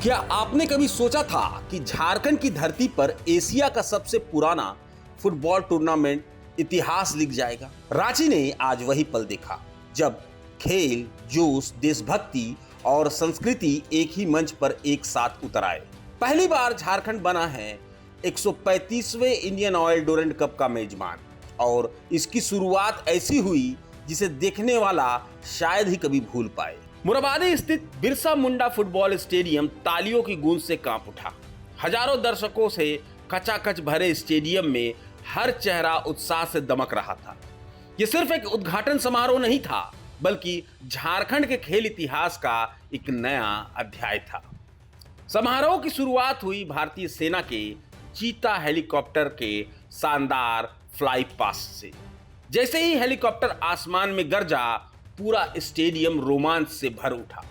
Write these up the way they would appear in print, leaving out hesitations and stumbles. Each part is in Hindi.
क्या आपने कभी सोचा था कि झारखंड की धरती पर एशिया का सबसे पुराना फुटबॉल टूर्नामेंट इतिहास लिख जाएगा? रांची ने आज वही पल देखा जब खेल, जोश, देशभक्ति और संस्कृति एक ही मंच पर एक साथ उतर आए। पहली बार झारखंड बना है 135वें इंडियन ऑयल डोरेंट कप का मेजबान, और इसकी शुरुआत ऐसी हुई जिसे देखने वाला शायद ही कभी भूल पाए। मुराबादी स्थित बिरसा मुंडा फुटबॉल स्टेडियम तालियों की गूंज से कांप उठा। हजारों दर्शकों से कचाकच भरे स्टेडियम में हर चेहरा उत्साह से दमक रहा था। यह सिर्फ एक उद्घाटन समारोह नहीं था, बल्कि झारखंड के खेल इतिहास का एक नया अध्याय था। समारोह की शुरुआत हुई भारतीय सेना के चीता हेलीकॉप्टर के शानदार फ्लाई पास्ट से। जैसे ही हेलीकॉप्टर आसमान में गरजा, पूरा स्टेडियम रोमांच से भर उठा।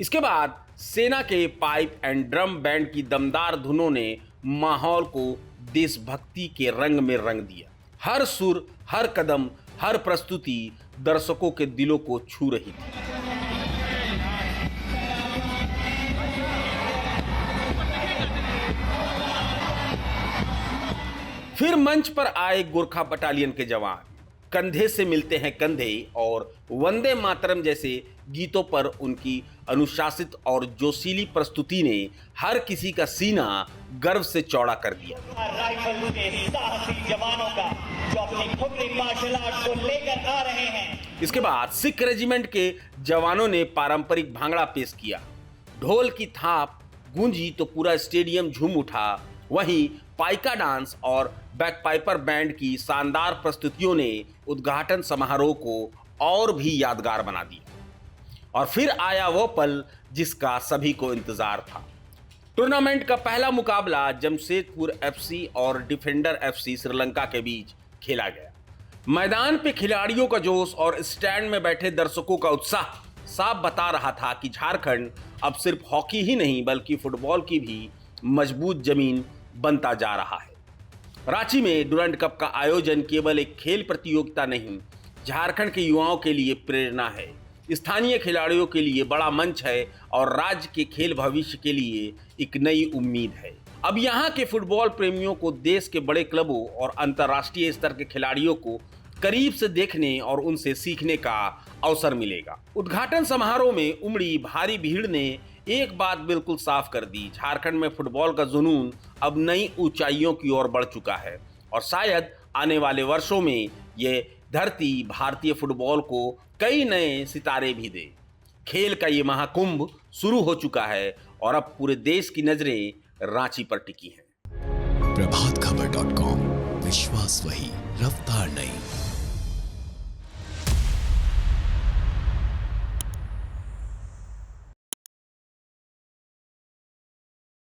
इसके बाद सेना के पाइप एंड ड्रम बैंड की दमदार धुनों ने माहौल को देशभक्ति के रंग में रंग दिया। हर सुर, हर कदम, हर प्रस्तुति दर्शकों के दिलों को छू रही थी। फिर मंच पर आए गोरखा बटालियन के जवान, कंधे से मिलते हैं कंधे, और वंदे मातरम जैसे गीतों पर उनकी अनुशासित और जोशीली प्रस्तुति ने हर किसी का सीना गर्व से चौड़ा कर दिया। राइफल के साहसी जवानों का जो अपनी खुली मार्शल आर्ट को लेकर आ रहे हैं। इसके बाद सिख रेजिमेंट के जवानों ने पारंपरिक भांगड़ा पेश किया। ढोल की थाप गूंजी तो पूरा स्टेडियम झूम उठा। वहीं पाइका डांस और बैकपाइपर बैंड की शानदार प्रस्तुतियों ने उद्घाटन समारोह को और भी यादगार बना दिया। और फिर आया वो पल जिसका सभी को इंतजार था। टूर्नामेंट का पहला मुकाबला जमशेदपुर एफसी और डिफेंडर एफसी श्रीलंका के बीच खेला गया। मैदान पे खिलाड़ियों का जोश और स्टैंड में बैठे दर्शकों का उत्साह साफ बता रहा था कि झारखंड अब सिर्फ हॉकी ही नहीं बल्कि फुटबॉल की भी मजबूत जमीन बनता जा रहा है। रांची में डुरंड कप का आयोजन केवल एक खेल प्रतियोगिता नहीं, झारखंड के युवाओं के लिए प्रेरणा है, स्थानीय खिलाड़ियों के लिए बड़ा मंच है और राज्य के खेल भविष्य के लिए एक नई उम्मीद है। अब यहाँ के फुटबॉल प्रेमियों को देश के बड़े क्लबों और अंतर्राष्ट्रीय स्तर के खिलाड़ियों को करीब से देखने और उनसे सीखने का अवसर मिलेगा। उद्घाटन समारोह में उमड़ी भारी भीड़ ने एक बात बिल्कुल साफ कर दी, झारखंड में फुटबॉल का जुनून अब नई ऊंचाइयों की ओर बढ़ चुका है, और शायद आने वाले वर्षों में ये धरती भारतीय फुटबॉल को कई नए सितारे भी दे। खेल का ये महाकुंभ शुरू हो चुका है और अब पूरे देश की नजरें रांची पर टिकी हैं। प्रभातखबर.com, विश्वास वही, रफ्तार नहीं।